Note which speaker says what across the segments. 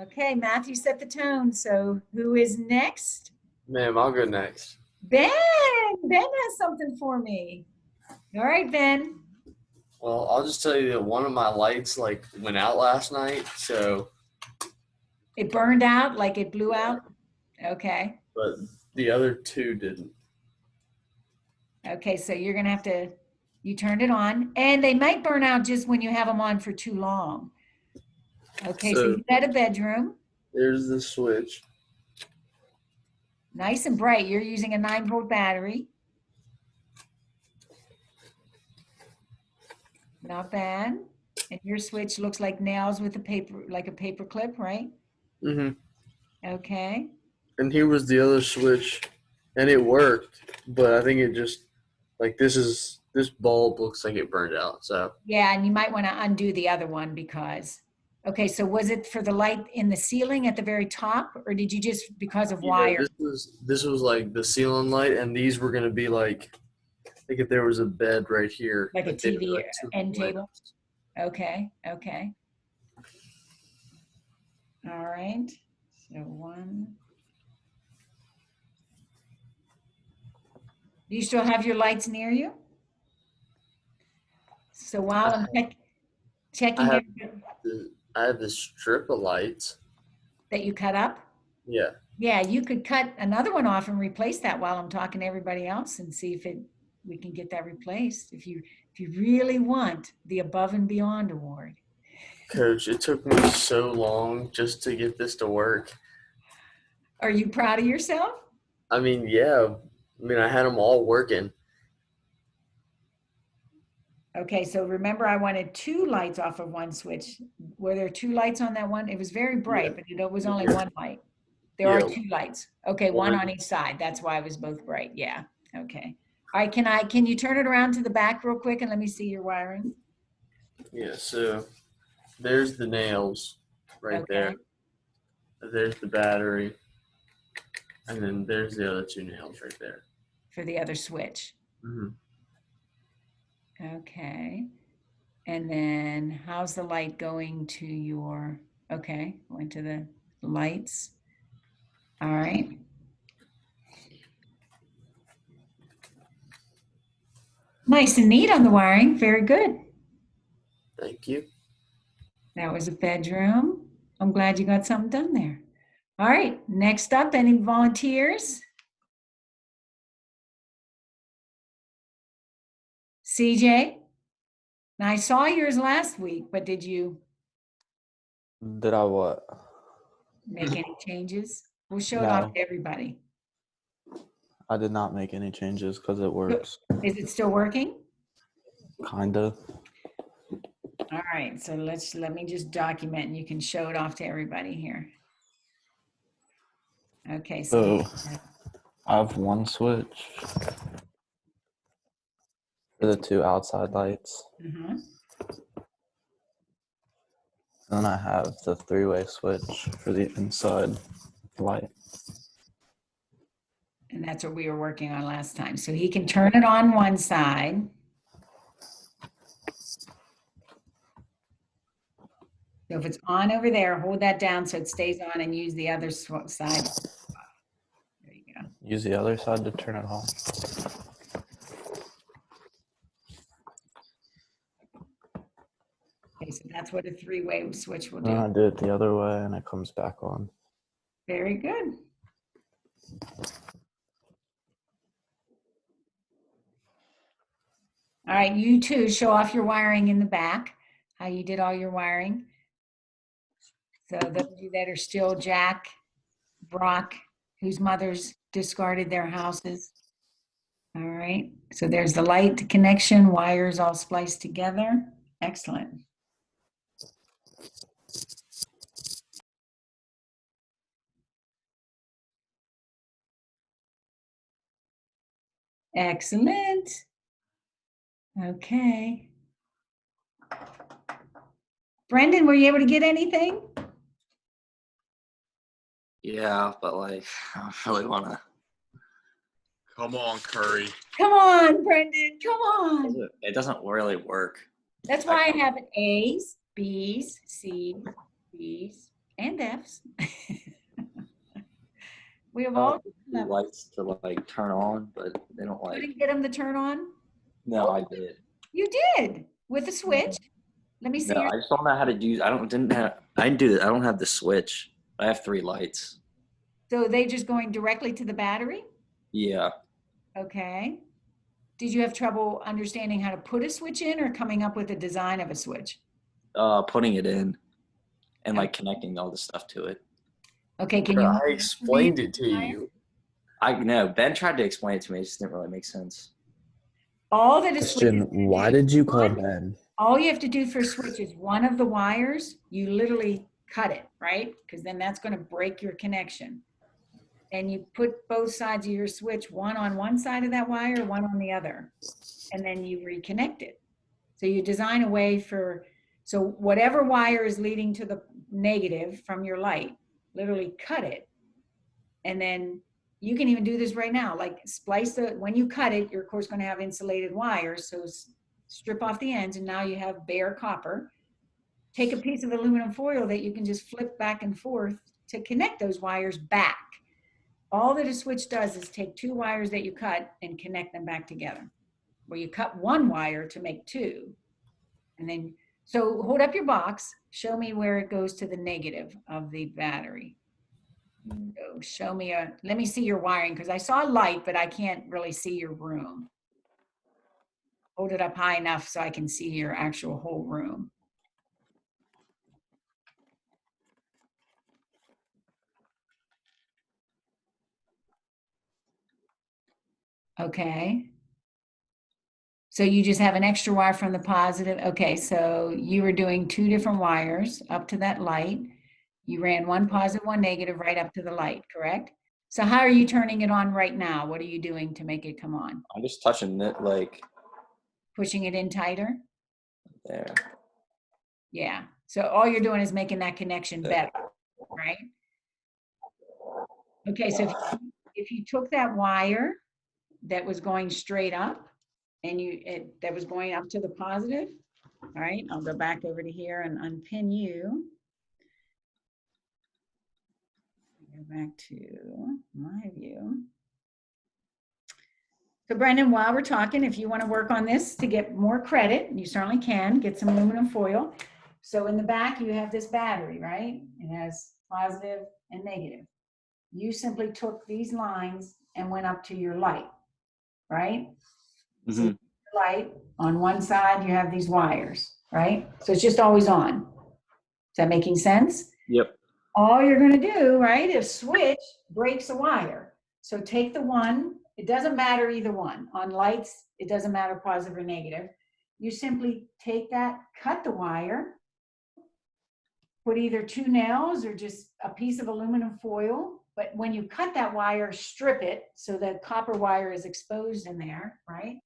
Speaker 1: Okay, Matthew set the tone. So who is next?
Speaker 2: Ma'am, I'll go next.
Speaker 1: Ben. Ben has something for me. All right, Ben.
Speaker 2: Well, I'll just tell you that one of my lights like went out last night, so
Speaker 1: It burned out, like it blew out. Okay.
Speaker 2: but the other two didn't.
Speaker 1: Okay, so you're gonna have to, you turned it on, and they might burn out just when you have them on for too long. Okay, so
Speaker 2: So
Speaker 1: you got a bedroom,
Speaker 2: there's the switch.
Speaker 1: nice and bright. You're using a 9-volt battery. Not bad. And your switch looks like nails with a paper, like a paper clip, right?
Speaker 2: Mm-hmm.
Speaker 1: Okay.
Speaker 2: And here was the other switch, and it worked, but I think it just like this bulb looks like it burned out. So
Speaker 1: Yeah, and you might want to undo the other one because, okay, so was it for the light in the ceiling at the very top, or did you just because of
Speaker 2: yeah,
Speaker 1: wire?
Speaker 2: this was like the ceiling light, and these were gonna be like if there was a bed right here,
Speaker 1: Like a
Speaker 2: they'd be
Speaker 1: TV
Speaker 2: like two
Speaker 1: end table?
Speaker 2: lamps.
Speaker 1: Okay, okay. All right. So one. Do you still have your lights near you? So while I'm
Speaker 2: I
Speaker 1: checking
Speaker 2: have
Speaker 1: everything
Speaker 2: I have this strip of lights.
Speaker 1: that you cut up,
Speaker 2: Yeah.
Speaker 1: yeah, you could cut another one off and replace that while I'm talking to everybody else and see if we can get that replaced. If you really want the above and beyond award.
Speaker 2: Coach, it took me so long just to get this to work.
Speaker 1: Are you proud of yourself?
Speaker 2: I mean, yeah. I mean, I had them all working.
Speaker 1: Okay, so remember I wanted 2 lights off of one switch. Were there 2 lights on that one? It was very
Speaker 2: Yeah.
Speaker 1: bright, but it was only
Speaker 2: Yeah.
Speaker 1: one light. There are
Speaker 2: Yeah.
Speaker 1: 2 lights. Okay, one on each side. That's why it was both bright. Yeah. Okay. All right, can you turn it around to the back real quick and let me see your wiring?
Speaker 2: Yeah. So there's the nails right there.
Speaker 1: Okay.
Speaker 2: There's the battery. And then there's the other 2 nails right there.
Speaker 1: For the other switch.
Speaker 2: Mm-hmm.
Speaker 1: Okay. And then how's the light going to your, okay, went to the lights. All right. Nice and neat on the wiring. Very good.
Speaker 2: Thank you.
Speaker 1: That was a bedroom. I'm glad you got something done there. All right, next up, any volunteers? CJ? Now I saw yours last week, but did you
Speaker 3: Did I what?
Speaker 1: make any changes? We'll show it off
Speaker 3: No,
Speaker 1: to everybody.
Speaker 3: I did not make any changes because it works.
Speaker 1: Is it still working?
Speaker 3: Kind of.
Speaker 1: All right, so let me just document and you can show it off to everybody here. Okay, so
Speaker 3: I have one switch for the 2 outside lights.
Speaker 1: mhm.
Speaker 3: Then I have the 3-way switch for the inside light.
Speaker 1: And that's what we were working on last time. So he can turn it on one side. So if it's on over there, hold that down so it stays on and use the other side. There you go.
Speaker 3: Use the other side to turn it off.
Speaker 1: Okay, so that's what a 3-way switch will
Speaker 3: Then I
Speaker 1: do.
Speaker 3: do it the other way and it comes back on.
Speaker 1: Very good. All right, you two show off your wiring in the back, how you did all your wiring. So those of you that are still Jack, Brock, whose mothers discarded their houses. All right, so there's the light connection, wires all spliced together. Excellent. Excellent. Okay. Brendan, were you able to get anything?
Speaker 4: Yeah, but like, I don't really want to.
Speaker 5: Come on, Curry.
Speaker 1: Come on, Brendan, come on.
Speaker 4: It doesn't really work.
Speaker 1: That's why I have A's, B's, C's, D's, and Fs. We have all levels.
Speaker 4: Lights to like turn on, but they don't
Speaker 1: You
Speaker 4: like.
Speaker 1: didn't get them to turn on?
Speaker 4: No, I did.
Speaker 1: You did with a switch. Let me see.
Speaker 4: No,
Speaker 1: your,
Speaker 4: I just don't know how to do. I didn't do it. I don't have the switch. I have 3 lights.
Speaker 1: so are they just going directly to the battery?
Speaker 4: Yeah.
Speaker 1: Okay. Did you have trouble understanding how to put a switch in or coming up with a design of a switch?
Speaker 4: Putting it in and like connecting all the stuff to it.
Speaker 1: Okay, can you?
Speaker 2: I explained it to you.
Speaker 4: I know Ben tried to explain it to me. It just didn't really make sense.
Speaker 1: All that a switch
Speaker 3: Question,
Speaker 1: is gonna
Speaker 3: why
Speaker 1: do-
Speaker 3: did you call Ben?
Speaker 1: All you have to do for a switch is one of the wires, you literally cut it, right? Because then that's going to break your connection. And you put both sides of your switch, one on one side of that wire, one on the other. And then you reconnect it. So you design a way for, so whatever wire is leading to the negative from your light, literally cut it. And then you can even do this right now, like splice the, when you cut it, you're of course going to have insulated wires. So strip off the ends and now you have bare copper. Take a piece of aluminum foil that you can just flip back and forth to connect those wires back. All that a switch does is take 2 wires that you cut and connect them back together. Where you cut 1 wire to make 2. And then, so hold up your box, show me where it goes to the negative of the battery. So show me let me see your wiring because I saw a light, but I can't really see your room. Hold it up high enough so I can see your actual whole room. Okay. So you just have an extra wire from the positive. Okay, so you were doing 2 different wires up to that light. You ran 1 positive, 1 negative right up to the light, correct? So how are you turning it on right now? What are you doing to make it come on?
Speaker 4: I'm just touching it like
Speaker 1: Pushing it in tighter?
Speaker 4: there.
Speaker 1: Yeah. So all you're doing is making that connection better, right? Okay, so if you took that wire that was going straight up and that was going up to the positive, all right, I'll go back over to here and unpin you. Go back to my view. So Brendan, while we're talking, if you want to work on this to get more credit, you certainly can, get some aluminum foil. So in the back, you have this battery, right? It has positive and negative. You simply took these lines and went up to your light, right? So
Speaker 4: Mhm.
Speaker 1: light, on one side, you have these wires, right? So it's just always on. Is that making sense?
Speaker 4: Yep.
Speaker 1: All you're going to do, right, is switch breaks a wire. So take the one, it doesn't matter either one. On lights, it doesn't matter positive or negative. You simply take that, cut the wire, put either 2 nails or just a piece of aluminum foil. But when you cut that wire, strip it so that copper wire is exposed in there, right?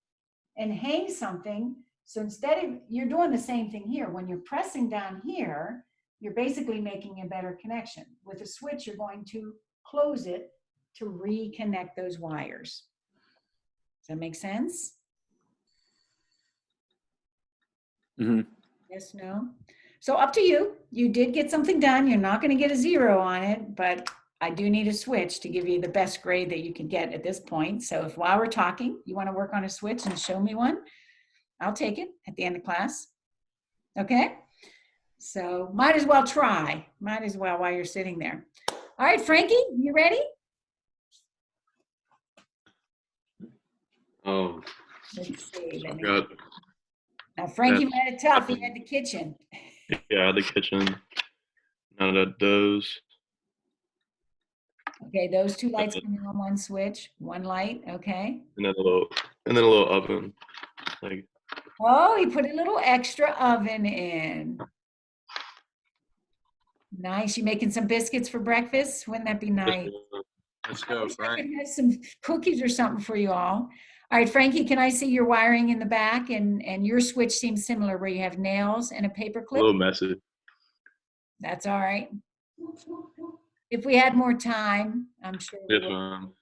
Speaker 1: And hang something. So instead of, you're doing the same thing here. When you're pressing down here, you're basically making a better connection. With a switch, you're going to close it to reconnect those wires. Does that make sense?
Speaker 4: Mhm.
Speaker 1: Yes, no? So up to you. You did get something done. You're not going to get a 0 on it, but I do need a switch to give you the best grade that you can get at this point. So if while we're talking, you want to work on a switch and show me one, I'll take it at the end of class. Okay? So might as well try. Might as well while you're sitting there. All right, Frankie, you ready?
Speaker 5: Oh,
Speaker 1: Let's see.
Speaker 5: I've got,
Speaker 1: Now, Frankie had it tough. He had the kitchen.
Speaker 5: yeah, the kitchen. None of those.
Speaker 1: Okay, those 2 lights coming on one switch, one light, okay.
Speaker 5: And then a little oven. Like,
Speaker 1: Oh, he put a little extra oven in. Nice. You making some biscuits for breakfast? Wouldn't that be nice?
Speaker 5: let's
Speaker 1: I
Speaker 5: go,
Speaker 1: wish I
Speaker 5: Frank.
Speaker 1: could have some cookies or something for you all. All right, Frankie, can I see your wiring in the back? And your switch seems similar where you have nails and a paper
Speaker 5: A
Speaker 1: clip.
Speaker 5: little messy.
Speaker 1: That's all right. If we had more time, I'm sure we
Speaker 5: Yes,
Speaker 1: would.
Speaker 5: ma'am.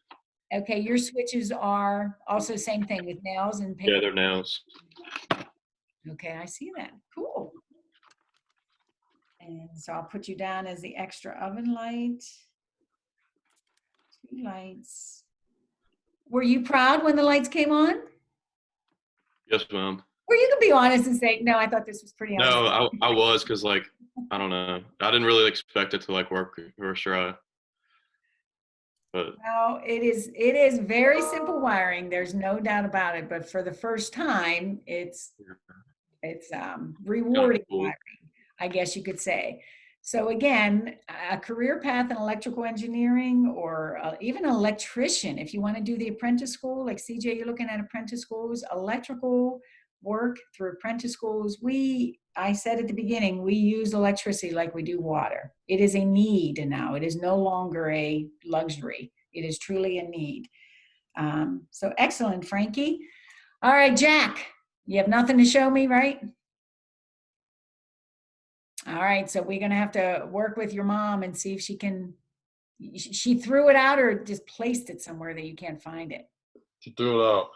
Speaker 1: Okay, your switches are also same thing with nails and paper.
Speaker 5: Yeah, they're nails.
Speaker 1: Okay, I see that. Cool. And so I'll put you down as the extra oven light. 2 lights. Were you proud when the lights came on?
Speaker 5: Yes, ma'am.
Speaker 1: Or you can be honest and say, no, I thought this was pretty
Speaker 5: No,
Speaker 1: awesome.
Speaker 5: I was because like I don't know. I didn't really expect it to like work first try. But
Speaker 1: No, it is very simple wiring. There's no doubt about it. But for the first time, it's rewarding
Speaker 5: cool.
Speaker 1: wiring, I guess you could say. So again, a career path in electrical engineering or even an electrician, if you want to do the apprentice school, like CJ, you're looking at apprentice schools, electrical work through apprentice schools. I said at the beginning, we use electricity like we do water. It is a need now. It is no longer a luxury. It is truly a need. So excellent, Frankie. All right, Jack, you have nothing to show me, right? All right, so we're gonna have to work with your mom and see if she threw it out or just placed it somewhere that you can't find it.
Speaker 6: She threw it out.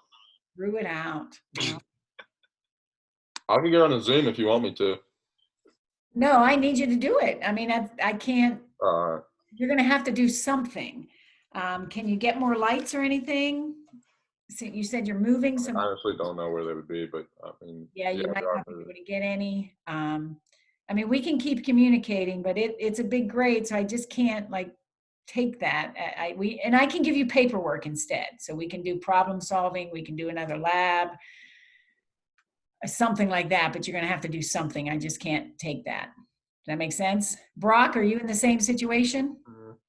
Speaker 1: Threw it out. Well,
Speaker 6: I can get on a Zoom if you want me to.
Speaker 1: no, I need you to do it. I mean, I can't,
Speaker 6: All right.
Speaker 1: you're gonna have to do something. Can you get more lights or anything? So you said you're moving
Speaker 6: I
Speaker 1: some,
Speaker 6: honestly don't know where they would be, but I mean,
Speaker 1: yeah, you might
Speaker 6: they're
Speaker 1: not be
Speaker 6: on
Speaker 1: able to get any. I mean, we can keep communicating, but it's a big grade, so I just can't like take that. And I can give you paperwork instead. So we can do problem solving, we can do another lab, something like that, but you're gonna have to do something. I just can't take that. Does that make sense? Brock, are you in the same situation?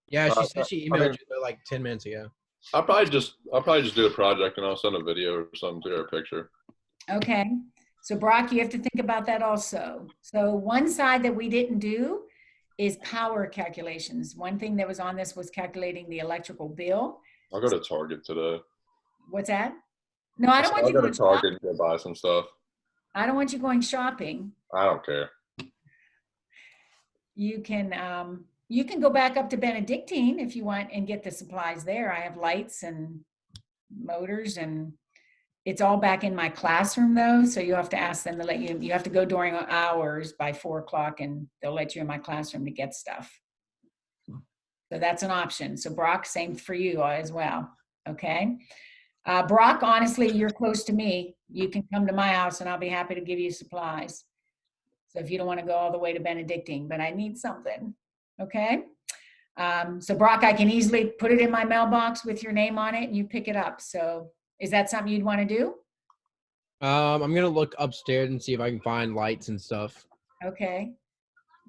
Speaker 7: Yeah, she
Speaker 6: Uh,
Speaker 7: said she
Speaker 6: I
Speaker 7: emailed
Speaker 6: mean-
Speaker 7: you like 10 minutes ago.
Speaker 6: I'll probably just do a project and I'll send a video or something to her, a picture.
Speaker 1: Okay, so Brock, you have to think about that also. So one side that we didn't do is power calculations. One thing that was on this was calculating the electrical bill.
Speaker 6: I'll go to Target today.
Speaker 1: What's that? No, I don't want
Speaker 6: I'll
Speaker 1: you
Speaker 6: go
Speaker 1: going
Speaker 6: to
Speaker 1: shopping.
Speaker 6: Target and go buy some stuff.
Speaker 1: I don't want you going shopping.
Speaker 6: I don't care.
Speaker 1: You can go back up to Benedictine if you want and get the supplies there. I have lights and motors, and it's all back in my classroom though. So you have to ask them to let you have to go during hours by 4 o'clock and they'll let you in my classroom to get stuff. So that's an option. So Brock, same for you as well. Okay. Brock, honestly, you're close to me. You can come to my house and I'll be happy to give you supplies. So if you don't want to go all the way to Benedictine, but I need something. Okay. So Brock, I can easily put it in my mailbox with your name on it and you pick it up. So is that something you'd want to do?
Speaker 7: I'm gonna look upstairs and see if I can find lights and stuff.
Speaker 1: Okay.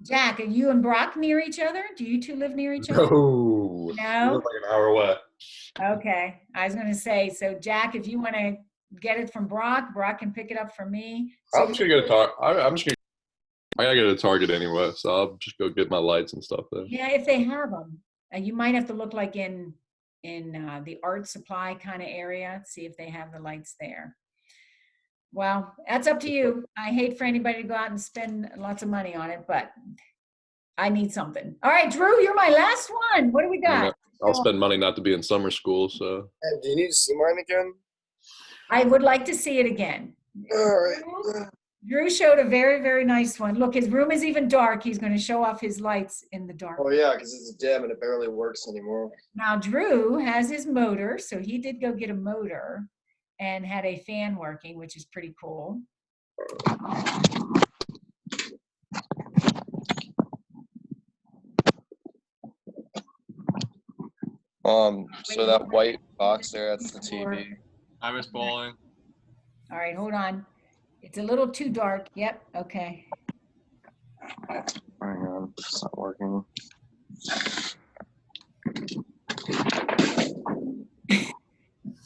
Speaker 1: Jack, are you and Brock near each other? Do you two live near each other?
Speaker 6: No.
Speaker 1: No?
Speaker 6: We live like an hour away.
Speaker 1: Okay. I was going to say, so Jack, if you want to get it from Brock, Brock can pick it up from me. So
Speaker 6: I'm just gonna go to Target. I'm just gonna. I gotta go to Target anyway, so I'll just go get my lights and stuff there.
Speaker 1: yeah, if they have them, you might have to look like in the art supply kind of area, see if they have the lights there. Well, that's up to you. I hate for anybody to go out and spend lots of money on it, but I need something. All right, Drew, you're my last one. What do we got?
Speaker 6: I'll spend money not to be in summer school, so.
Speaker 8: And do you need to see mine again?
Speaker 1: I would like to see it again.
Speaker 8: All right.
Speaker 1: Drew showed a very, very nice one. Look, his room is even dark. He's going to show off his lights in the dark.
Speaker 8: Oh yeah, because it's dim and it barely works anymore.
Speaker 1: Now, Drew has his motor, so he did go get a motor and had a fan working, which is pretty cool.
Speaker 8: So that white box there, that's the TV.
Speaker 9: I was bowling.
Speaker 1: All right, hold on. It's a little too dark. Yep, okay.
Speaker 8: Hang on, it's not working.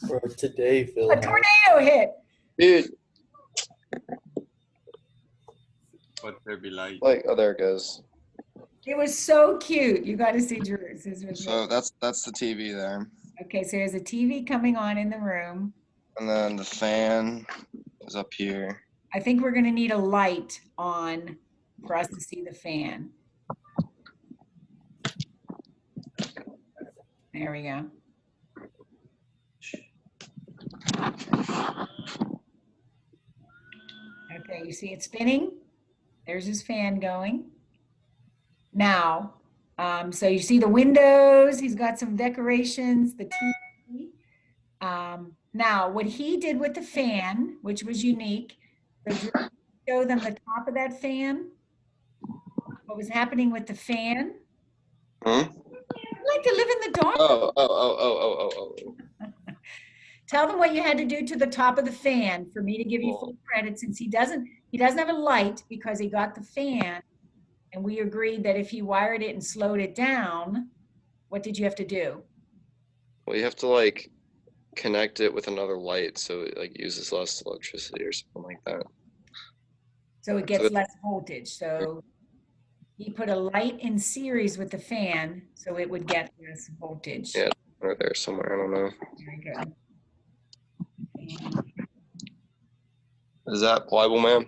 Speaker 2: Bro, today, Phil.
Speaker 1: A tornado hit.
Speaker 8: Dude,
Speaker 9: But there be light.
Speaker 8: like, oh, there it goes.
Speaker 1: It was so cute. You got to see Drew's. This was
Speaker 8: So that's the TV there.
Speaker 1: okay, so there's a TV coming on in the room.
Speaker 8: And then the fan is up here.
Speaker 1: I think we're going to need a light on for us to see the fan. There we go. Okay, you see it spinning? There's his fan going. Now, so you see the windows, he's got some decorations, the TV. Now, what he did with the fan, which was unique, so Drew, show them the top of that fan. What was happening with the fan?
Speaker 8: Hmm?
Speaker 1: I like to live in the dark.
Speaker 8: Oh.
Speaker 1: Tell them what you had to do to the top of the fan for me to give you full credit, since he doesn't have a light because he got the fan, and we agreed that if he wired it and slowed it down, what did you have to do?
Speaker 8: Well, you have to like connect it with another light so it like uses less electricity or something like that.
Speaker 1: So it gets less voltage. So he put a light in series with the fan so it would get less voltage.
Speaker 8: Yeah. Or there somewhere, I don't know.
Speaker 1: Very good.
Speaker 8: Is that pliable, ma'am?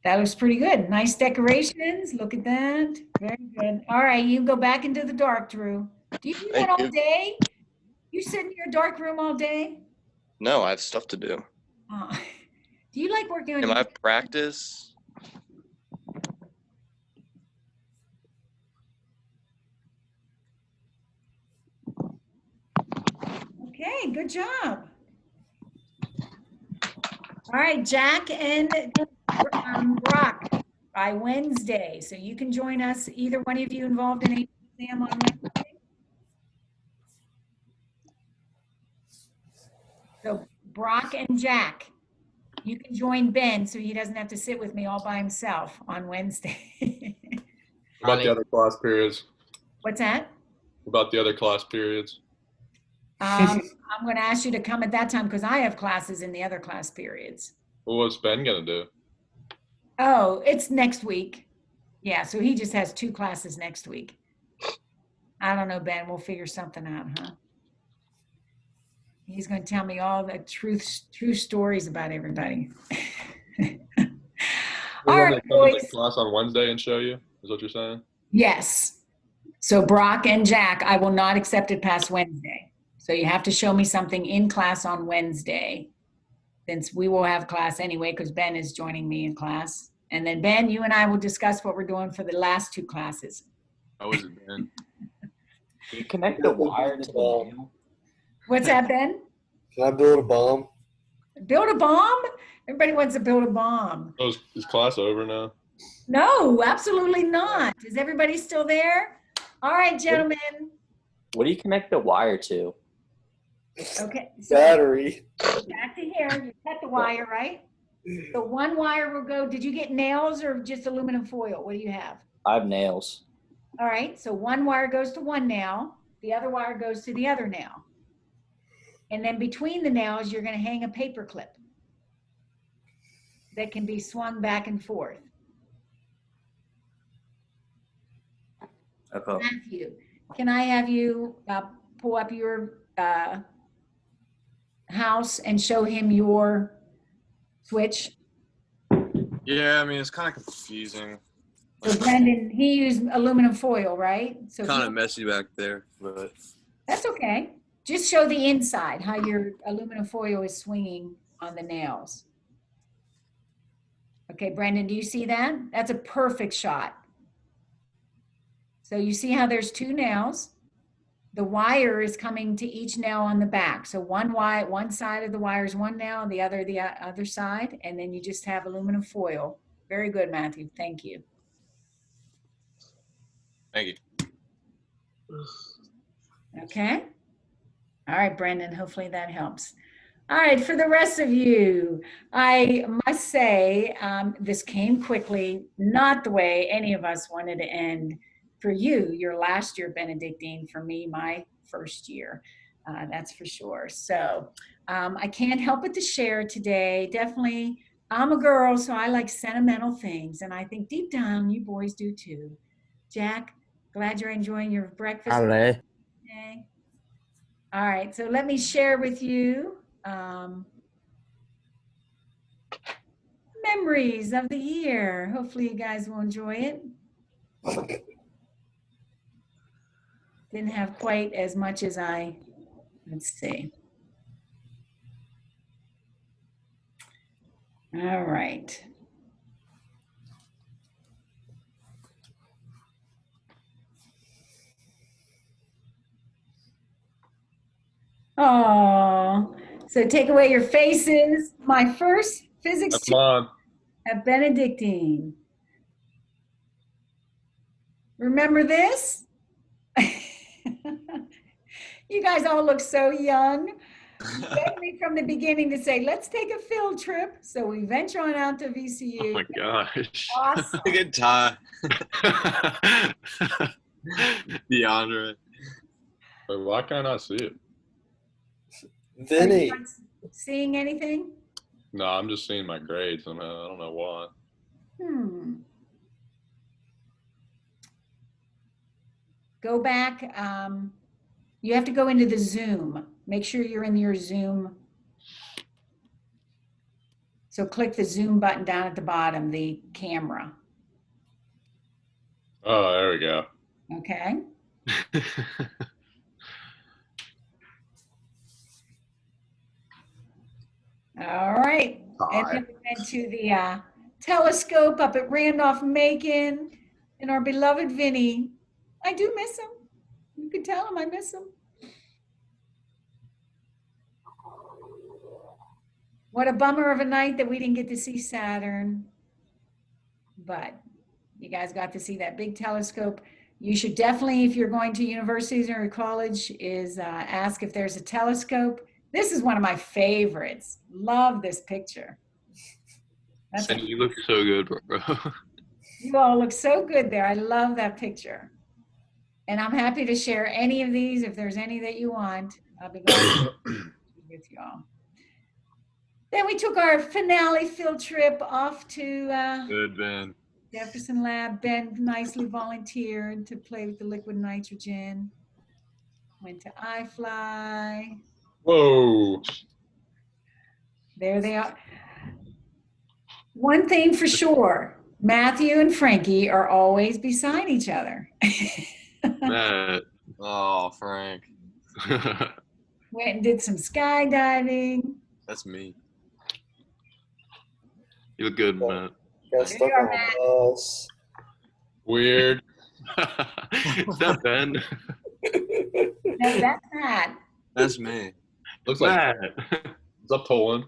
Speaker 1: That was pretty good. Nice decorations. Look at that. Very good. All right, you go back into the dark, Drew. Do you do that
Speaker 8: Thank
Speaker 1: all
Speaker 8: you.
Speaker 1: day? You sit in your dark room all day?
Speaker 8: No, I have stuff to do.
Speaker 1: Do you like working on
Speaker 8: Am
Speaker 1: your
Speaker 8: I practice?
Speaker 1: Okay, good job. All right, Jack and Brock by Wednesday. So you can join us, either one of you involved in a exam on Wednesday. So Brock and Jack, you can join Ben so he doesn't have to sit with me all by himself on Wednesday.
Speaker 6: What about the other class periods?
Speaker 1: What's that?
Speaker 6: What about the other class periods?
Speaker 1: I'm going to ask you to come at that time because I have classes in the other class periods.
Speaker 6: What was Ben gonna do?
Speaker 1: Oh, it's next week. Yeah, so he just has 2 classes next week. I don't know, Ben. We'll figure something out, huh? He's going to tell me all the true stories about everybody. All
Speaker 6: We're
Speaker 1: right,
Speaker 6: gonna come to
Speaker 1: boys.
Speaker 6: the class on Wednesday and show you. Is what you're saying?
Speaker 1: Yes. So Brock and Jack, I will not accept it past Wednesday. So you have to show me something in class on Wednesday, since we will have class anyway, because Ben is joining me in class. And then Ben, you and I will discuss what we're doing for the last 2 classes.
Speaker 5: How is it, man?
Speaker 4: Can you connect the wire to the nail?
Speaker 1: What's that, Ben?
Speaker 2: Can I build a bomb?
Speaker 1: Build a bomb? Everybody wants to build a bomb.
Speaker 6: Oh, is class over now?
Speaker 1: No, absolutely not. Is everybody still there? All right, gentlemen.
Speaker 4: What do you connect the wire to?
Speaker 1: Okay, so
Speaker 2: Battery.
Speaker 1: back to here. You cut the wire, right? So one wire will go, did you get nails or just aluminum foil? What do you have?
Speaker 4: I have nails.
Speaker 1: All right, so one wire goes to one nail, the other wire goes to the other nail. And then between the nails, you're going to hang a paper clip that can be swung back and forth.
Speaker 4: Okay.
Speaker 1: Matthew, can I have you pull up your house and show him your switch?
Speaker 9: Yeah, I mean, it's kind of confusing.
Speaker 1: So Brendan, he used aluminum foil, right? So
Speaker 9: Kind of messy back there, but
Speaker 1: that's okay. Just show the inside, how your aluminum foil is swinging on the nails. Okay, Brendan, do you see that? That's a perfect shot. So you see how there's 2 nails. The wire is coming to each nail on the back. So one side of the wire is one nail, the other side, and then you just have aluminum foil. Very good, Matthew. Thank you.
Speaker 9: thank you.
Speaker 1: Okay. All right, Brendan, hopefully that helps. All right, for the rest of you, I must say this came quickly, not the way any of us wanted to end. For you, your last year Benedictine, for me, my first year, that's for sure. So I can't help but to share today. Definitely, I'm a girl, so I like sentimental things, and I think deep down you boys do too. Jack, glad you're enjoying your breakfast today. All right, so let me share with you memories of the year. Hopefully you guys will enjoy it. Didn't have quite as much as let's see. All right. Oh, so take away your faces. My first physics
Speaker 6: Come on.
Speaker 1: at Benedictine. Remember this? You guys all look so young. You begged me from the beginning to say, let's take a field trip. So we venture on out to
Speaker 5: Oh
Speaker 1: VCU.
Speaker 5: my gosh.
Speaker 1: Awesome.
Speaker 9: Good time. DeAndre.
Speaker 6: Wait, why can't I see it?
Speaker 1: Are you
Speaker 2: Vinny.
Speaker 1: not seeing anything?
Speaker 6: No, I'm just seeing my grades, and I don't know why.
Speaker 1: Go back. You have to go into the Zoom. Make sure you're in your Zoom. So click the Zoom button down at the bottom, the camera.
Speaker 6: Oh, there we go.
Speaker 1: Okay. All right. And then we went to the telescope up at Randolph-Macon, and our beloved Vinny. I do miss him. You can tell him I miss him. What a bummer of a night that we didn't get to see Saturn. But you guys got to see that big telescope. You should definitely, if you're going to universities or college, is ask if there's a telescope. This is one of my favorites. Love this picture. That's
Speaker 5: And you look so good, bro.
Speaker 1: You all look so good there. I love that picture. And I'm happy to share any of these. If there's any that you want, I'll be glad to with y'all. Then we took our finale field trip off to
Speaker 9: Good, Ben.
Speaker 1: Jefferson Lab. Ben nicely volunteered to play with the liquid nitrogen. Went to iFly.
Speaker 6: Whoa.
Speaker 1: There they are. One thing for sure, Matthew and Frankie are always beside each other.
Speaker 5: Matt.
Speaker 9: Oh, Frank.
Speaker 1: Went and did some skydiving.
Speaker 9: That's me.
Speaker 5: You look good, Matt.
Speaker 2: Got
Speaker 1: There
Speaker 2: stuck
Speaker 1: you are,
Speaker 2: on
Speaker 1: Matt.
Speaker 2: a bus.
Speaker 6: Weird.
Speaker 5: Is that Ben?
Speaker 1: No, that's Matt.
Speaker 9: That's me.
Speaker 6: Looks like
Speaker 5: Matt.
Speaker 6: it's up Tolan.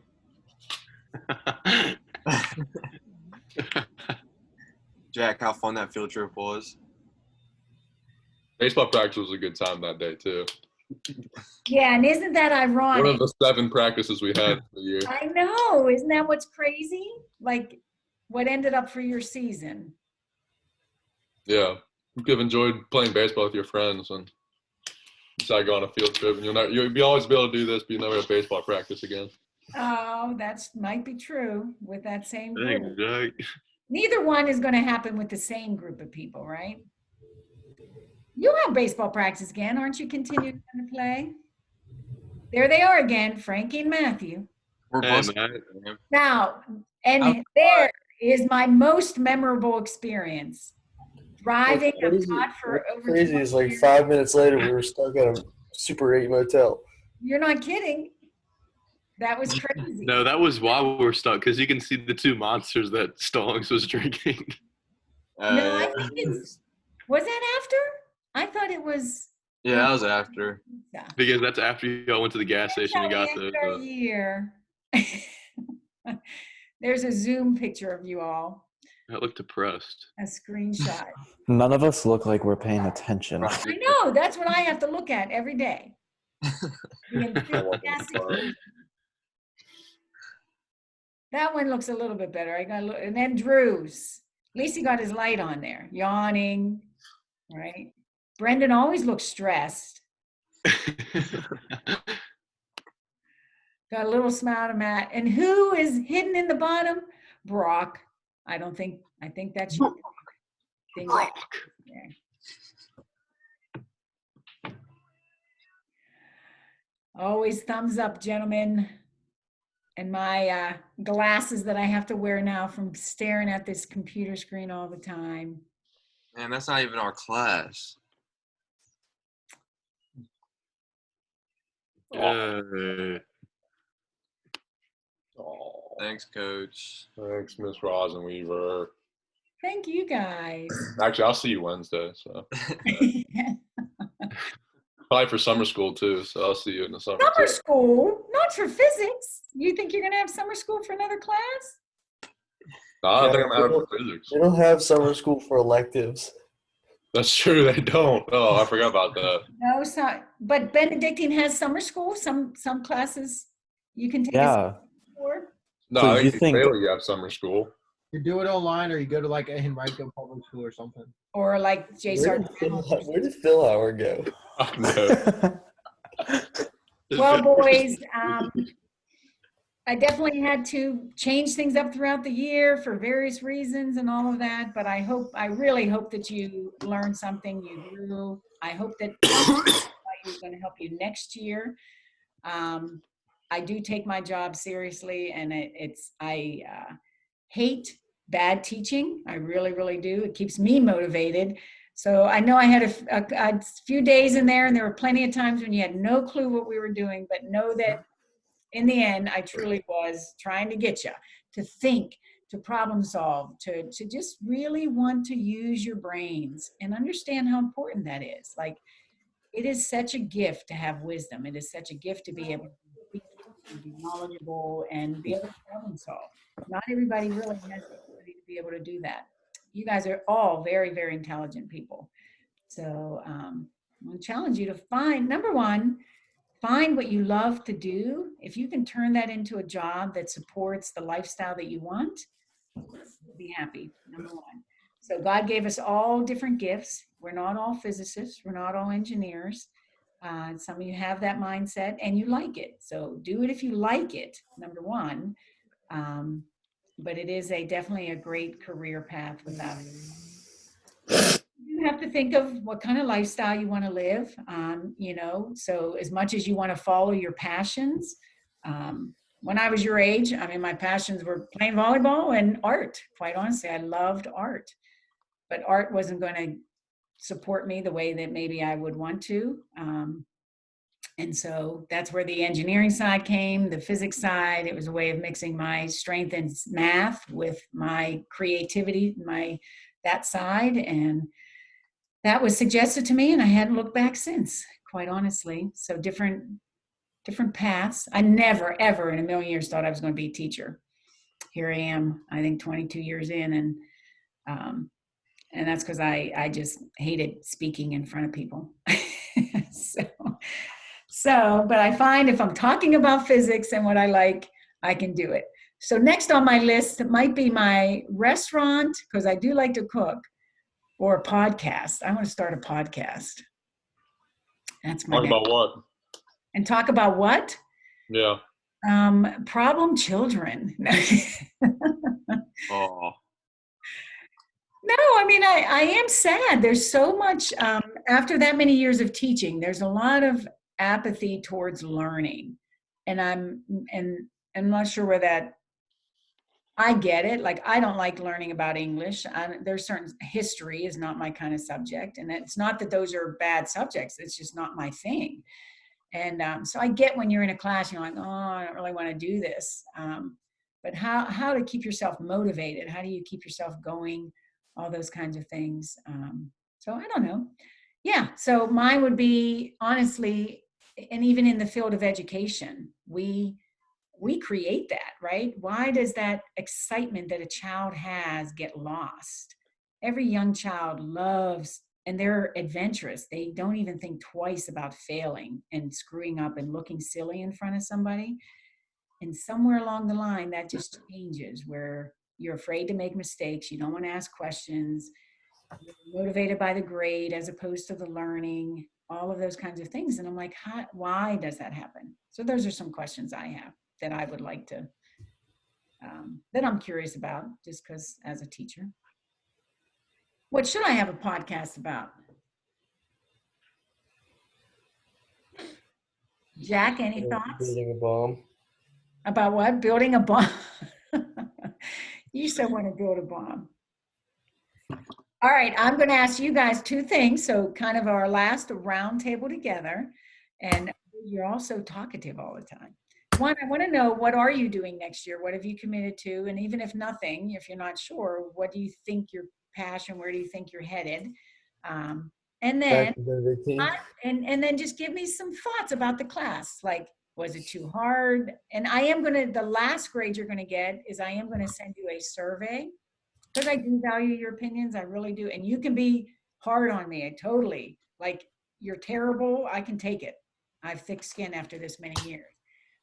Speaker 9: Jack, how fun that field trip was.
Speaker 6: Baseball practice was a good time that day too.
Speaker 1: Yeah, and isn't that
Speaker 6: One
Speaker 1: ironic?
Speaker 6: of the 7 practices we had for the year.
Speaker 1: I know. Isn't that what's crazy? Like what ended up for your season?
Speaker 6: Yeah, you could have enjoyed playing baseball with your friends and decide to go on a field trip, and you'll always be able to do this, but you never have baseball practice again.
Speaker 1: Oh, that's might be true with that same
Speaker 5: Thanks,
Speaker 1: group.
Speaker 5: Jack.
Speaker 1: Neither one is going to happen with the same group of people, right? You'll have baseball practice again, aren't you? Continuing to play. There they are again, Frankie and Matthew.
Speaker 9: We're
Speaker 5: Hey,
Speaker 9: busting.
Speaker 5: Matt.
Speaker 9: Man.
Speaker 1: Now, and
Speaker 7: I'm
Speaker 1: there is my most memorable experience. Driving, I've
Speaker 2: Crazy.
Speaker 1: taught for over
Speaker 2: Crazy
Speaker 1: 20
Speaker 2: is like
Speaker 1: years.
Speaker 2: 5 minutes later, we were stuck at a Super 8 motel.
Speaker 1: You're not kidding. That was crazy.
Speaker 5: No, that was why we were stuck, because you can see the 2 monsters that Stallings was drinking.
Speaker 1: No, I
Speaker 9: Yeah.
Speaker 1: think it's, was that after? I thought it was.
Speaker 9: Yeah, that was after.
Speaker 1: Yeah.
Speaker 5: Because that's after y'all went to the gas
Speaker 1: That's
Speaker 5: station and
Speaker 1: how
Speaker 5: got
Speaker 1: we ended our
Speaker 5: the
Speaker 1: year. There's a Zoom picture of you all,
Speaker 5: that looked depressed.
Speaker 1: a screenshot.
Speaker 3: None of us look like we're paying attention.
Speaker 1: I know, that's what I have to look at every day. The enthusiastic- That one looks a little bit better. I got a little, and then Drew's. At least he got his light on there, yawning, right? Brendan always looks stressed. Got a little smile to Matt. And who is hidden in the bottom? Brock. I think that's you. Thing right there. Always thumbs up, gentlemen. And my glasses that I have to wear now from staring at this computer screen all the time.
Speaker 9: Man, that's not even our class.
Speaker 5: Yay.
Speaker 6: Oh,
Speaker 9: Thanks, Coach.
Speaker 6: thanks, Miss Rosenweaver.
Speaker 1: Thank you guys.
Speaker 6: Actually, I'll see you Wednesday. So Probably for summer school too. So I'll see you in the summer.
Speaker 1: Summer
Speaker 6: too.
Speaker 1: school, not for physics. You think you're gonna have summer school for another class?
Speaker 6: No, I don't think I'm
Speaker 2: Yeah,
Speaker 6: having for physics.
Speaker 2: They don't have summer school for electives.
Speaker 6: That's true. They don't. Oh, I forgot about that.
Speaker 1: No, so, but Benedictine has summer school. Some classes you can take a
Speaker 3: Yeah.
Speaker 1: for.
Speaker 6: No,
Speaker 3: So
Speaker 6: I
Speaker 3: you
Speaker 6: think
Speaker 3: think-
Speaker 6: Baylor you have summer school.
Speaker 7: You do it online, or you go to like a Henrico public school or something.
Speaker 1: Or like J.
Speaker 2: Where did Phil Hour go?
Speaker 6: I know.
Speaker 1: Well, boys, I definitely had to change things up throughout the year for various reasons and all of that, but I really hope that you learned something, you grew. I hope that is going to help you next year. I do take my job seriously, and I hate bad teaching. I really, really do. It keeps me motivated. So I know I had a few days in there, and there were plenty of times when you had no clue what we were doing, but know that in the end, I truly was trying to get you to think, to problem solve, to just really want to use your brains and understand how important that is. Like, it is such a gift to have wisdom. It is such a gift to be able to be knowledgeable and be able to problem solve. Not everybody really has the ability to be able to do that. You guys are all very, very intelligent people. So I'm going to challenge you to find, number one, find what you love to do. If you can turn that into a job that supports the lifestyle that you want, be happy, number one. So God gave us all different gifts. We're not all physicists. We're not all engineers. Some of you have that mindset and you like it. So do it if you like it, number one. But it is definitely a great career path without it. You have to think of what kind of lifestyle you want to live, so as much as you want to follow your passions. When I was your age, I mean, my passions were playing volleyball and art. Quite honestly, I loved art, but art wasn't going to support me the way that maybe I would want to. And so that's where the engineering side came, the physics side. It was a way of mixing my strength in math with my creativity, that side. And that was suggested to me, and I hadn't looked back since, quite honestly. So different paths. I never, ever in a million years thought I was going to be a teacher. Here I am, I think 22 years in, and that's because I just hated speaking in front of people. But I find if I'm talking about physics and what I like, I can do it. So next on my list, it might be my restaurant, because I do like to cook, or a podcast. I want to start a podcast. That's my
Speaker 6: Talk about what?
Speaker 1: And talk about what?
Speaker 6: Yeah.
Speaker 1: Problem children.
Speaker 5: Oh,
Speaker 1: No, I mean, I am sad. There's so much, after that many years of teaching, there's a lot of apathy towards learning. And I'm not sure where that, I get it. Like, I don't like learning about English. There's certain, history is not my kind of subject. And it's not that those are bad subjects. It's just not my thing. And so I get when you're in a class, you're like, oh, I don't really want to do this. But how to keep yourself motivated? How do you keep yourself going? All those kinds of things. So I don't know. Yeah, so mine would be, honestly, and even in the field of education, we create that, right? Why does that excitement that a child has get lost? Every young child loves, and they're adventurous. They don't even think twice about failing and screwing up and looking silly in front of somebody. And somewhere along the line, that just changes, where you're afraid to make mistakes. You don't want to ask questions. You're motivated by the grade as opposed to the learning, all of those kinds of things. And I'm like, why does that happen? So those are some questions I have that I would like to, that I'm curious about, just because as a teacher. What should I have a podcast about? Jack, any thoughts?
Speaker 2: Building a bomb.
Speaker 1: About what? Building a bomb? You still want to build a bomb. All right, I'm going to ask you guys two things. So kind of our last round table together. And you're also talkative all the time. One, I want to know, what are you doing next year? What have you committed to? And even if nothing, if you're not sure, what do you think your passion, where do you think you're headed? And then
Speaker 2: Back to Benedictine.
Speaker 1: and then just give me some thoughts about the class. Like, was it too hard? And I am gonna, the last grade you're gonna get is I am gonna send you a survey because I do value your opinions. I really do. And you can be hard on me. I totally, like, you're terrible. I can take it. I have thick skin after this many years.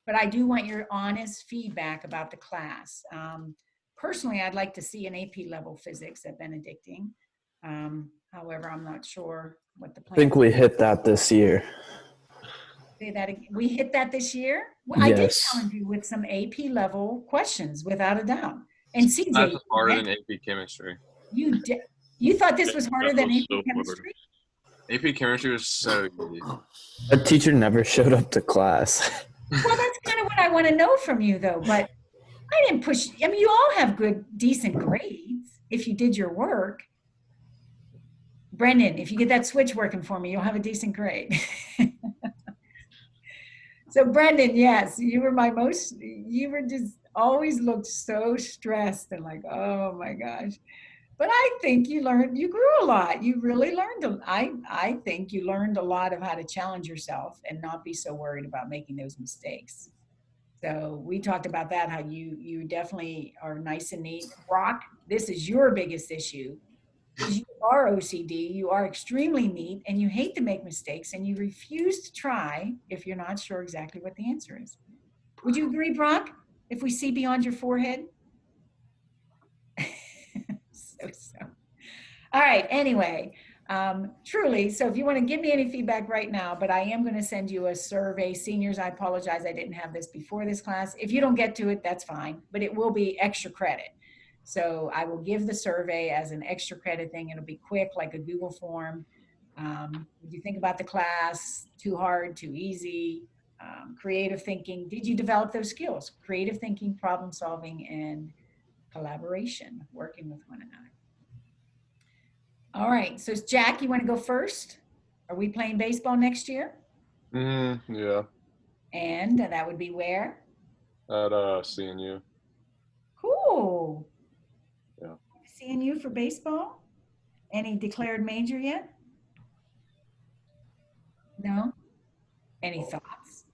Speaker 1: But I do want your honest feedback about the class. Personally, I'd like to see an AP level physics at Benedictine. However, I'm not sure what the
Speaker 3: I
Speaker 1: plan.
Speaker 3: think we hit that this year.
Speaker 1: Say that again. We hit that this year? Well, I did
Speaker 3: Yes.
Speaker 1: challenge you with some AP level questions, without a doubt. And CJ,
Speaker 9: That's harder than AP chemistry.
Speaker 1: you thought this was harder than
Speaker 5: That was
Speaker 1: AP
Speaker 5: so hard.
Speaker 1: chemistry?
Speaker 9: AP chemistry was so easy.
Speaker 3: A teacher never showed up to class.
Speaker 1: Well, that's kind of what I want to know from you, though. But I didn't push. I mean, you all have good, decent grades if you did your work. Brendan, if you get that switch working for me, you'll have a decent grade. So Brendan, yes, you were just always looked so stressed and like, oh my gosh. But I think you grew a lot. You really learned. I think you learned a lot of how to challenge yourself and not be so worried about making those mistakes. So we talked about that, how you definitely are nice and neat. Brock, this is your biggest issue. You are OCD, you are extremely neat, and you hate to make mistakes, and you refuse to try if you're not sure exactly what the answer is. Would you agree, Brock, if we see beyond your forehead? So. All right, anyway, truly, so if you want to give me any feedback right now, but I am going to send you a survey. Seniors, I apologize, I didn't have this before this class. If you don't get to it, that's fine, but it will be extra credit. So I will give the survey as an extra credit thing. It'll be quick, like a Google form. What do you think about the class? Too hard, too easy? Creative thinking. Did you develop those skills? Creative thinking, problem solving, and collaboration, working with one another. All right, so Jack, you want to go first? Are we playing baseball next year?
Speaker 6: Yeah.
Speaker 1: And that would be where?
Speaker 6: At CNU.
Speaker 1: Cool.
Speaker 6: Yeah.
Speaker 1: Seeing you for baseball? Any declared major yet? No? Any thoughts?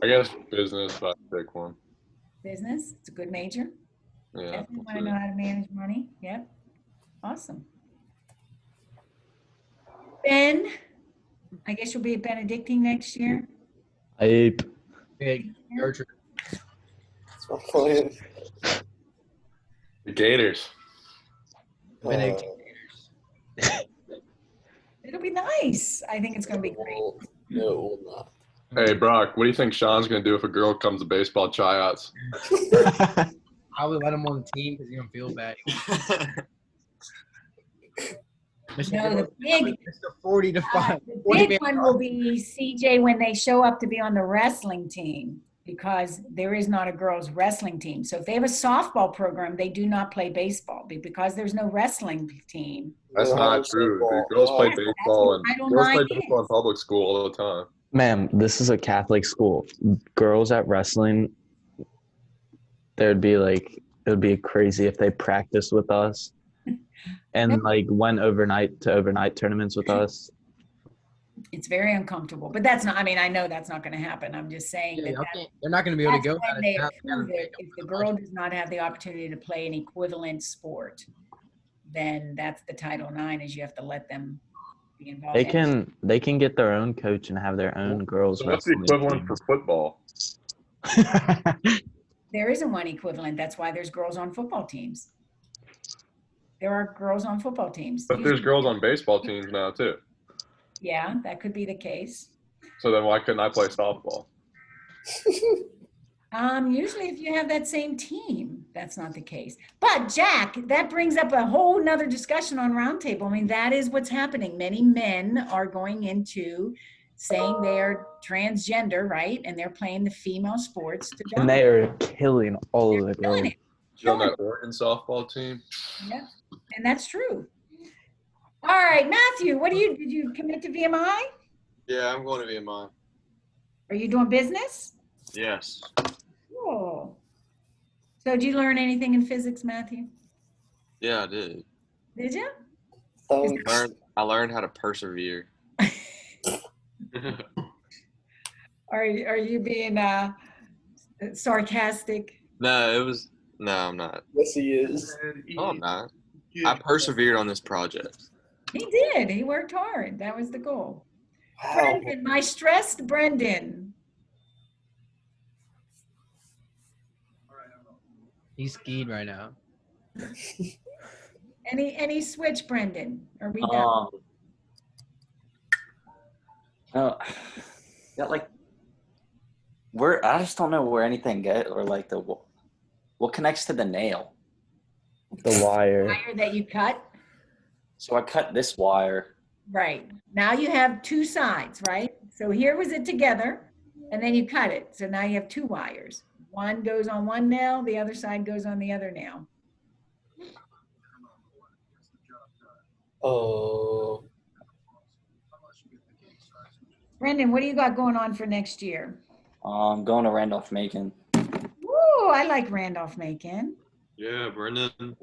Speaker 6: I guess business, if I pick one.
Speaker 1: Business? It's a good major.
Speaker 6: Yeah.
Speaker 1: Definitely want to know how to manage money. Yep. Awesome. Ben, I guess you'll be at Benedictine next year.
Speaker 3: Ape.
Speaker 7: Big Gertrude.
Speaker 2: That's my plan.
Speaker 6: The Gators.
Speaker 7: Benedictine.
Speaker 1: It'll be nice. I think it's going to be great.
Speaker 2: No, it will not.
Speaker 6: Hey, Brock, what do you think Sean's going to do if a girl comes to baseball tryouts?
Speaker 7: I would let him on the team because you don't feel bad.
Speaker 1: No, the big,
Speaker 7: Mr. 40 to 5.
Speaker 1: the big one will be CJ when they show up to be on the wrestling team, because there is not a girls wrestling team. So if they have a softball program, they do not play baseball because there's no wrestling team.
Speaker 6: That's
Speaker 2: We'll
Speaker 6: not
Speaker 2: have
Speaker 6: true.
Speaker 2: football.
Speaker 6: Dude. Girls play
Speaker 1: Yes, that's
Speaker 6: baseball
Speaker 1: what
Speaker 6: and
Speaker 1: Title
Speaker 6: girls play
Speaker 1: IX
Speaker 6: baseball in
Speaker 1: is.
Speaker 6: public school all the time.
Speaker 3: Ma'am, this is a Catholic school. Girls at wrestling, it would be crazy if they practiced with us and like went overnight to overnight tournaments with us.
Speaker 1: It's very uncomfortable, but that's not, I mean, I know that's not going to happen. I'm just saying
Speaker 7: Yeah,
Speaker 1: that
Speaker 7: they're not going to be able to
Speaker 1: that's
Speaker 7: go.
Speaker 1: when they approve it. If the girl does not have the opportunity to play an equivalent sport, then that's the Title IX, is you have to let them be involved.
Speaker 3: They can get their own coach and have their own girls
Speaker 6: So what's the
Speaker 3: wrestling
Speaker 6: equivalent
Speaker 3: team.
Speaker 6: for football?
Speaker 1: There isn't one equivalent. That's why there's girls on football teams. There are girls on football teams.
Speaker 6: But there's girls on baseball teams now too.
Speaker 1: Yeah, that could be the case.
Speaker 6: So then why couldn't I play softball?
Speaker 1: Usually if you have that same team, that's not the case. But Jack, that brings up a whole nother discussion on Roundtable. I mean, that is what's happening. Many men are going into saying they're transgender, right? And they're playing the female sports to
Speaker 3: And they are killing all of the
Speaker 1: killing
Speaker 3: girls.
Speaker 1: it.
Speaker 6: You on that Oregon softball team?
Speaker 1: Yeah, and that's true. All right, Matthew, did you commit to VMI?
Speaker 9: Yeah, I'm going to be in mine.
Speaker 1: Are you doing business?
Speaker 9: Yes.
Speaker 1: Cool. So did you learn anything in physics, Matthew?
Speaker 9: Yeah, I did.
Speaker 1: Did you?
Speaker 9: Learned I learned how to persevere.
Speaker 1: Are you being sarcastic?
Speaker 9: No, I'm not.
Speaker 2: Yes, he is.
Speaker 9: No, I'm not. I persevered on this project.
Speaker 1: He did. He worked hard. That was the goal.
Speaker 2: Wow.
Speaker 1: Brendan, my stressed Brendan.
Speaker 7: He's skied right now.
Speaker 1: Any switch, Brendan? Are we done?
Speaker 4: Oh, got like where I just don't know where anything get or like what connects to the nail.
Speaker 3: The wire.
Speaker 1: Wire that you cut?
Speaker 4: So I cut this wire.
Speaker 1: Right. Now you have two sides, right? So here was it together, and then you cut it. So now you have two wires. One goes on one nail, the other side goes on the other nail.
Speaker 2: Oh.
Speaker 1: Brendan, what do you got going on for next year?
Speaker 4: I'm going to Randolph-Macon.
Speaker 1: Woo, I like Randolph-Macon.
Speaker 5: Yeah, Brendan. Let's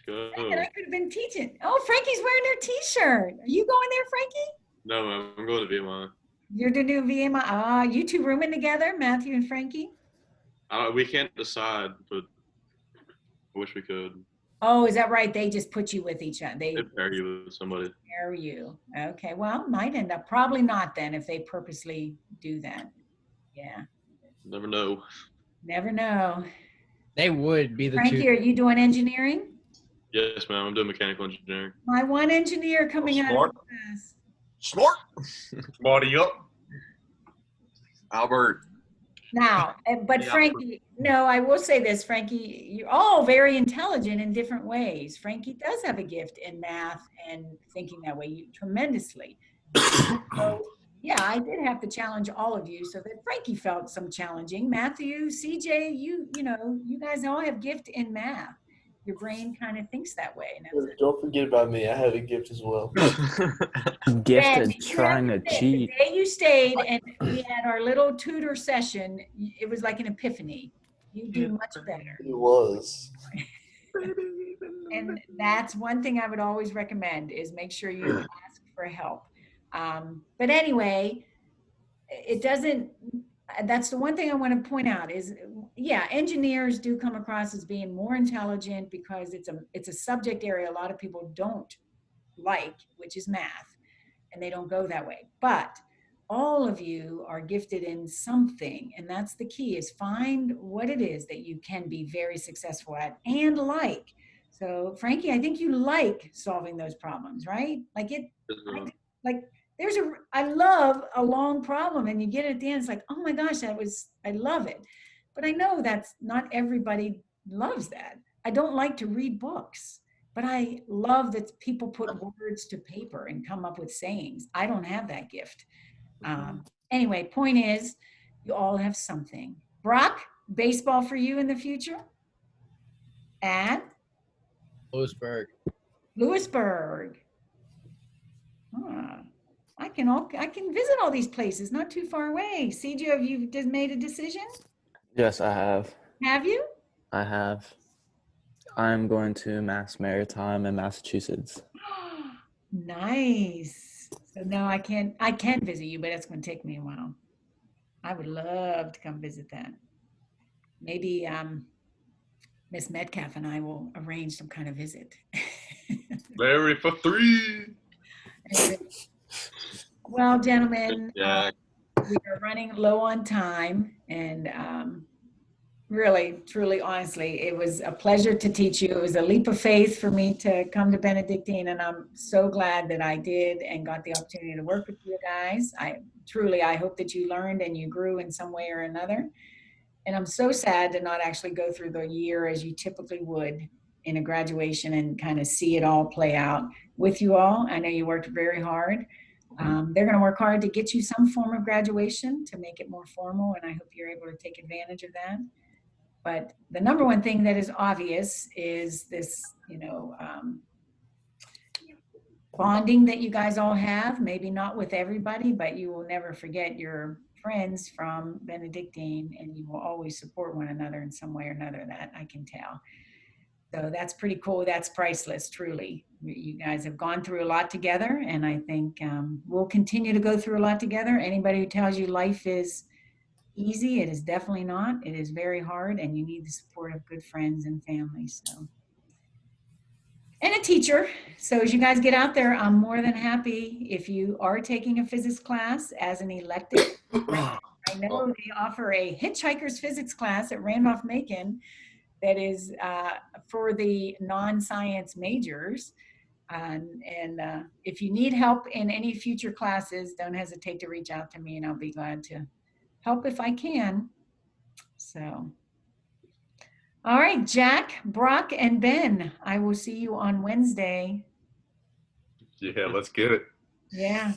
Speaker 5: go.
Speaker 1: And I could have been teaching. Oh, Frankie's wearing their t-shirt. Are you going there, Frankie?
Speaker 5: No, man, I'm going to VMI.
Speaker 1: You're the new VMI. Ah, you two rooming together, Matthew and Frankie?
Speaker 5: We can't decide, but I wish we could.
Speaker 1: Oh, is that right? They just put you with each other. They
Speaker 5: They pair you with somebody.
Speaker 1: pair you. Okay, well, might end up, probably not then if they purposely do that. Yeah,
Speaker 5: Never know.
Speaker 1: never know.
Speaker 7: They would be the
Speaker 1: Frankie,
Speaker 7: two.
Speaker 1: are you doing engineering?
Speaker 5: Yes, ma'am. I'm doing mechanical engineering.
Speaker 1: My one engineer coming out of
Speaker 9: Smart.
Speaker 1: class.
Speaker 9: Smart. Body up. Albert.
Speaker 1: Now, but
Speaker 9: Yeah.
Speaker 1: Frankie, no, I will say this, Frankie, you're all very intelligent in different ways. Frankie does have a gift in math and thinking that way tremendously. So, yeah, I did have to challenge all of you so that Frankie felt some challenging. Matthew, CJ, you know, you guys all have gift in math. Your brain kind of thinks that way. And that's it.
Speaker 2: Don't forget about me. I have a gift as well.
Speaker 3: Gifted
Speaker 1: Ben, you
Speaker 3: trying to
Speaker 1: have say,
Speaker 3: cheat.
Speaker 1: The day you stayed and we had our little tutor session, it was like an epiphany. You do much better.
Speaker 2: It was.
Speaker 1: And that's one thing I would always recommend is make sure you ask for help. But anyway, it doesn't, that's the one thing I want to point out is, yeah, engineers do come across as being more intelligent because it's a subject area a lot of people don't like, which is math, and they don't go that way. But all of you are gifted in something, and that's the key, is find what it is that you can be very successful at and like. So Frankie, I think you like solving those problems, right? Like it, like I love a long problem and you get it at the end, it's like, oh my gosh, I love it. But I know that's not everybody loves that. I don't like to read books, but I love that people put words to paper and come up with sayings. I don't have that gift. Anyway, point is, you all have something. Brock, baseball for you in the future? At
Speaker 7: Lewisburg.
Speaker 1: Lewisburg. I can visit all these places, not too far away. CJ, have you just made a decision?
Speaker 3: Yes, I have.
Speaker 1: Have you?
Speaker 3: I have. I'm going to Mass Maritime in Massachusetts.
Speaker 1: Nice. So no, I can visit you, but it's going to take me a while. I would love to come visit that. Maybe Miss Metcalf and I will arrange some kind of visit.
Speaker 6: Larry for three.
Speaker 1: Well, gentlemen,
Speaker 5: Yeah.
Speaker 1: we are running low on time, and really, truly, honestly, it was a pleasure to teach you. It was a leap of faith for me to come to Benedictine, and I'm so glad that I did and got the opportunity to work with you guys. I hope that you learned and you grew in some way or another. And I'm so sad to not actually go through the year as you typically would in a graduation and kind of see it all play out with you all. I know you worked very hard. They're going to work hard to get you some form of graduation to make it more formal, and I hope you're able to take advantage of that. But the number one thing that is obvious is this, bonding that you guys all have, maybe not with everybody, but you will never forget your friends from Benedictine, and you will always support one another in some way or another. That I can tell. So that's pretty cool. That's priceless, truly. You guys have gone through a lot together, and I think we'll continue to go through a lot together. Anybody who tells you life is easy, it is definitely not. It is very hard, and you need the support of good friends and family. So, and a teacher. So as you guys get out there, I'm more than happy if you are taking a physics class as an elective. I know they offer a hitchhiker's physics class at Randolph-Macon that is for the non-science majors. If you need help in any future classes, don't hesitate to reach out to me and I'll be glad to help if I can. So, all right, Jack, Brock, and Ben, I will see you on Wednesday.
Speaker 6: Yeah, let's get it.
Speaker 1: Yeah.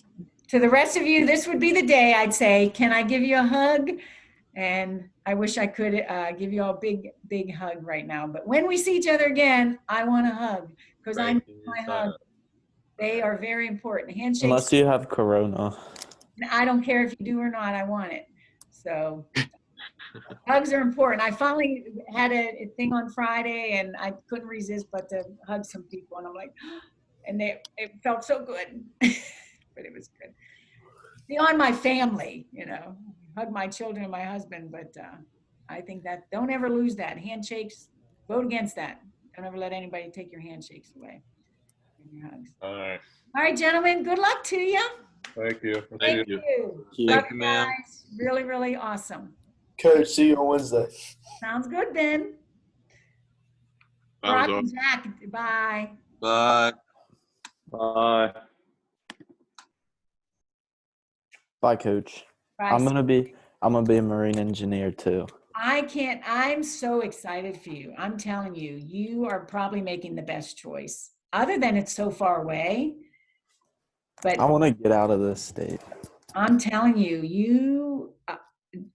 Speaker 1: To the rest of you, this would be the day I'd say, can I give you a hug? And I wish I could give you all a big, big hug right now. But when we see each other again, I want a hug because I need my hug. They are very important. Handshakes.
Speaker 3: Unless you have corona.
Speaker 1: I don't care if you do or not, I want it. So hugs are important. I finally had a thing on Friday and I couldn't resist but to hug some people. And I'm like, and it felt so good, but it was good. Beyond my family, you know, hug my children and my husband, but I think that don't ever lose that. Handshakes, vote against that. Don't ever let anybody take your handshakes away and your hugs.
Speaker 6: All right.
Speaker 1: All right, gentlemen, good luck to you.
Speaker 6: Thank you.
Speaker 1: Thank you. Love you guys. Really, really awesome.
Speaker 2: Coach, see you on Wednesday.
Speaker 1: Sounds good, Ben.
Speaker 5: That was
Speaker 1: Brock
Speaker 5: awesome.
Speaker 1: and Jack, bye.
Speaker 9: Bye.
Speaker 4: Bye.
Speaker 3: Bye, Coach.
Speaker 1: Bye.
Speaker 3: I'm gonna be a marine engineer too.
Speaker 1: I'm so excited for you. I'm telling you, you are probably making the best choice. Other than it's so far away. But
Speaker 3: I want to get out of this state.
Speaker 1: I'm telling you,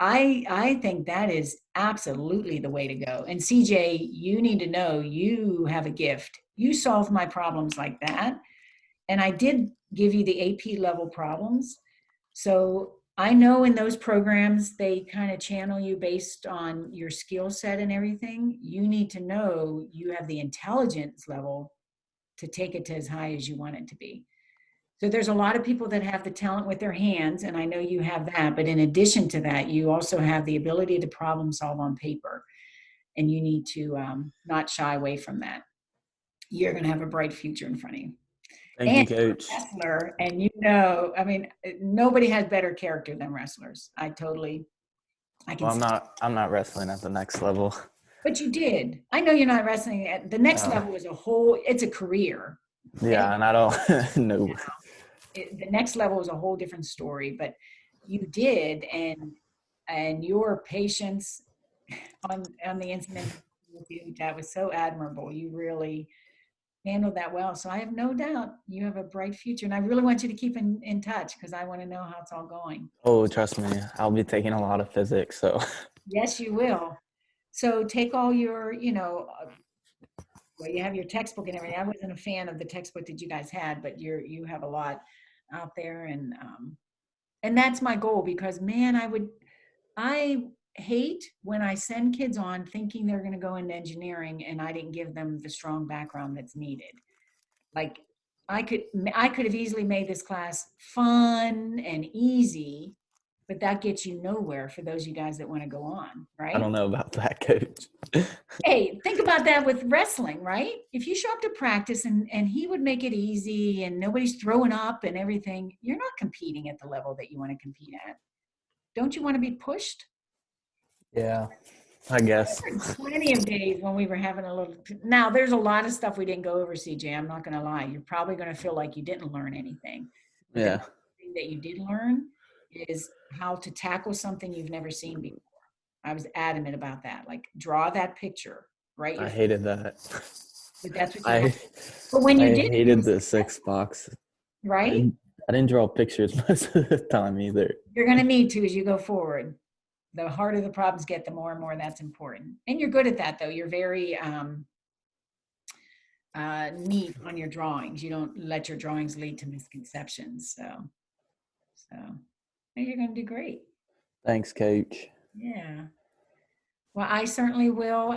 Speaker 1: I think that is absolutely the way to go. And CJ, you need to know you have a gift. You solve my problems like that. And I did give you the AP level problems. So I know in those programs, they kind of channel you based on your skill set and everything. You need to know you have the intelligence level to take it to as high as you want it to be. So there's a lot of people that have the talent with their hands, and I know you have that, but in addition to that, you also have the ability to problem solve on paper, and you need to not shy away from that. You're going to have a bright future in front of you.
Speaker 3: Thank you, Coach.
Speaker 1: Wrestler, and you know, I mean, nobody has better character than wrestlers. I can
Speaker 3: Well, I'm not wrestling at the next level.
Speaker 1: But you did. I know you're not wrestling at the next level is it's a career.
Speaker 3: Yeah, and I don't know.
Speaker 1: The next level is a whole different story, but you did, and your patience on the incident with you, that was so admirable. You really handled that well. So I have no doubt you have a bright future, and I really want you to keep in touch because I want to know how it's all going.
Speaker 3: Oh, trust me, I'll be taking a lot of physics. So
Speaker 1: Yes, you will. So take all your, well, you have your textbook and everything. I wasn't a fan of the textbook that you guys had, but you have a lot out there, and that's my goal because man, I hate when I send kids on thinking they're going to go into engineering and I didn't give them the strong background that's needed. Like I could have easily made this class fun and easy, but that gets you nowhere for those of you guys that want to go on, right?
Speaker 3: I don't know about that, Coach.
Speaker 1: Hey, think about that with wrestling, right? If you show up to practice and he would make it easy and nobody's throwing up and everything, you're not competing at the level that you want to compete at. Don't you want to be pushed?
Speaker 3: Yeah, I guess.
Speaker 1: There were plenty of days when we were having a little. Now, there's a lot of stuff we didn't go over, CJ. I'm not going to lie. You're probably going to feel like you didn't learn anything. But
Speaker 3: Yeah.
Speaker 1: the thing that you did learn is how to tackle something you've never seen before. I was adamant about that. Like, draw that picture, right?
Speaker 3: I hated that.
Speaker 1: But that's what you
Speaker 3: I
Speaker 1: have. But when you
Speaker 3: I
Speaker 1: did,
Speaker 3: hated the 6 box.
Speaker 1: right?
Speaker 3: I didn't draw pictures most of the time either.
Speaker 1: You're going to need to as you go forward. The harder the problems get, the more and more that's important. And you're good at that, though. You're very neat on your drawings. You don't let your drawings lead to misconceptions. So you're going to do great.
Speaker 3: Thanks, Coach.
Speaker 1: Yeah. Well, I certainly will